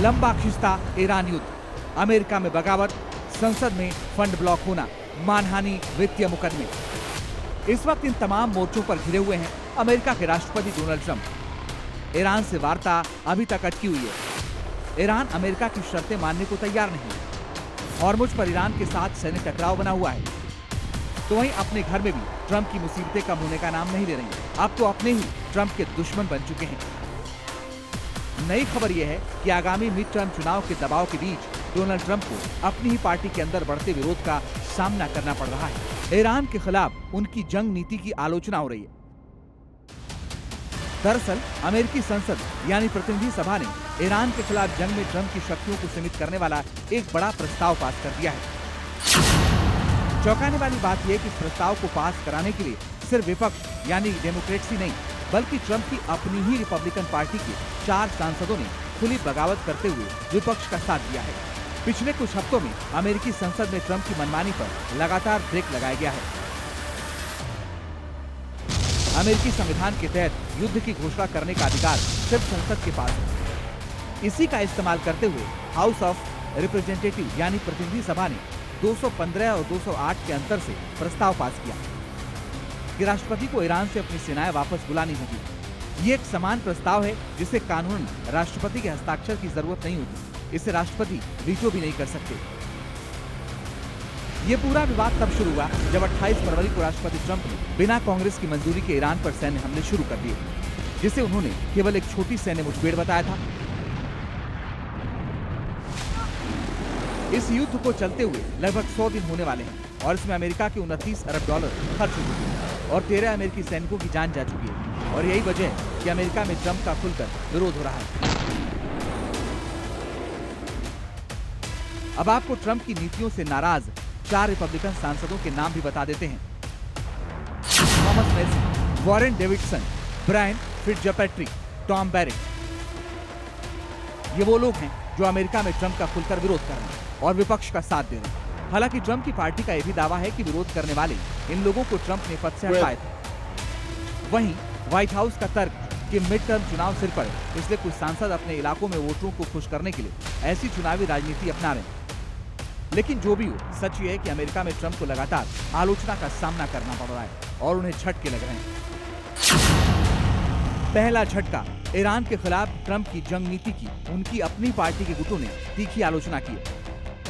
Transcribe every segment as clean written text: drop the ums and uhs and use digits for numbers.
लंबा खिंचता ईरान युद्ध, अमेरिका में बगावत, संसद में फंड ब्लॉक होना, मानहानि, वित्तीय मुकदमे। इस वक्त इन तमाम मोर्चों पर घिरे हुए हैं अमेरिका के राष्ट्रपति डोनाल्ड ट्रंप। ईरान से वार्ता अभी तक अटकी हुई है। ईरान अमेरिका की शर्तें मानने को तैयार नहीं है। हॉर्मुज पर ईरान के साथ सैन्य टकराव बना हुआ है। तो वहीं अपने घर में भी ट्रंप की मुसीबतें कम होने का नाम नहीं ले रही। अब तो अपने ही ट्रंप के दुश्मन बन चुके हैं। नई खबर यह है कि आगामी मिड टर्म चुनाव के दबाव के बीच डोनाल्ड ट्रंप को अपनी ही पार्टी के अंदर बढ़ते विरोध का सामना करना पड़ रहा है। ईरान के खिलाफ उनकी जंग नीति की आलोचना हो रही है। दरअसल अमेरिकी संसद यानी प्रतिनिधि सभा ने ईरान के खिलाफ जंग में ट्रंप की शक्तियों को सीमित करने वाला एक बड़ा प्रस्ताव पास कर दिया है। चौंकाने वाली बात यह कि इस प्रस्ताव को पास कराने के लिए सिर्फ विपक्ष यानी डेमोक्रेट्स ही नहीं, बल्कि ट्रंप की अपनी ही रिपब्लिकन पार्टी के 4 सांसदों ने खुली बगावत करते हुए विपक्ष का साथ दिया है। पिछले कुछ हफ्तों में अमेरिकी संसद में ट्रंप की मनमानी पर लगातार ब्रेक लगाया गया है। अमेरिकी संविधान के तहत युद्ध की घोषणा करने का अधिकार सिर्फ संसद के पास है। इसी का इस्तेमाल करते हुए हाउस ऑफ रिप्रेजेंटेटिव यानी प्रतिनिधि सभा ने 215 और 208 के अंतर से प्रस्ताव पास किया कि राष्ट्रपति को ईरान से अपनी सेनाएं वापस बुलानी होगी। ये एक समान प्रस्ताव है जिसे कानूनन राष्ट्रपति के हस्ताक्षर की जरूरत नहीं होती। इसे राष्ट्रपति वीटो भी नहीं कर सकते। ये पूरा विवाद तब शुरू हुआ जब 28 फरवरी को राष्ट्रपति ट्रंप ने बिना कांग्रेस की मंजूरी के ईरान पर सैन्य हमले शुरू कर दिए, जिसे उन्होंने केवल एक छोटी सैन्य मुठभेड़ बताया था। इस युद्ध को चलते हुए लगभग 100 दिन होने वाले हैं और इसमें अमेरिका के 29 अरब डॉलर खर्च हो चुके हैं और 13 अमेरिकी सैनिकों की जान जा चुकी है। और यही वजह है कि अमेरिका में ट्रंप का खुलकर विरोध हो रहा है। अब आपको ट्रंप की नीतियों से नाराज 4 रिपब्लिकन सांसदों के नाम भी बता देते हैं। Thomas Mason, Warren Davidson, Brian Fitzpatrick, Tom Barrett. ये वो लोग हैं जो अमेरिका में ट्रंप का खुलकर विरोध कर रहे हैं और विपक्ष का साथ दे रहे हैं। हालांकि ट्रंप की पार्टी का यह भी दावा है कि विरोध करने वाले इन लोगों को ट्रंप ने पद से हटाया था। वहीं व्हाइट हाउस का तर्क कि मिड टर्म चुनाव सिर पर है, इसलिए कुछ सांसद अपने इलाकों में वोटरों को खुश करने के लिए ऐसी चुनावी राजनीति अपना रहे हैं। लेकिन जो भी हो, सच ये है कि अमेरिका में ट्रंप को लगातार आलोचना का सामना करना पड़ रहा है और उन्हें झटके लग रहे हैं। पहला झटका ईरान के खिलाफ ट्रंप की जंग नीति की उनकी अपनी पार्टी के गुटों ने तीखी आलोचना की है।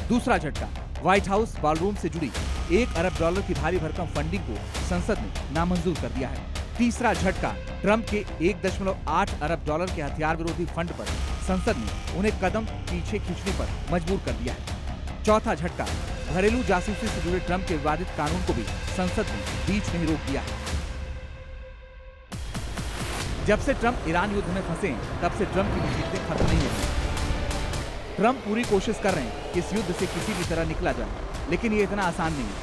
दूसरा झटका व्हाइट हाउस बॉलरूम से जुड़ी 1 अरब डॉलर की भारी भरकम फंडिंग को संसद ने नामंजूर कर दिया है। तीसरा झटका ट्रंप के 1.8 अरब डॉलर के हथियार विरोधी फंड पर संसद ने उन्हें कदम पीछे खींचने पर मजबूर कर दिया है। चौथा झटका घरेलू जासूसी से जुड़े ट्रंप के विवादित कानून को भी संसद ने बीच में ही रोक दिया है। जब से ट्रंप ईरान युद्ध में फंसे तब से ट्रंप की मुसीबतें खत्म नहीं हुई। ट्रंप पूरी कोशिश कर रहे हैं कि इस युद्ध से किसी भी तरह निकला जाए, लेकिन ये इतना आसान नहीं है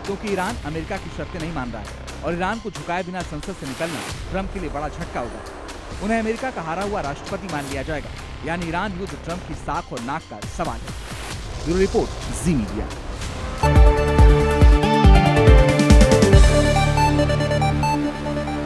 क्योंकि ईरान अमेरिका की शर्तें नहीं मान रहा है और ईरान को झुकाए बिना संसद से निकलना ट्रंप के लिए बड़ा झटका होगा। उन्हें अमेरिका का हारा हुआ राष्ट्रपति मान लिया जाएगा, यानी ईरान युद्ध ट्रंप की साख और नाक का सवाल है। ब्यूरो रिपोर्ट, जी मीडिया।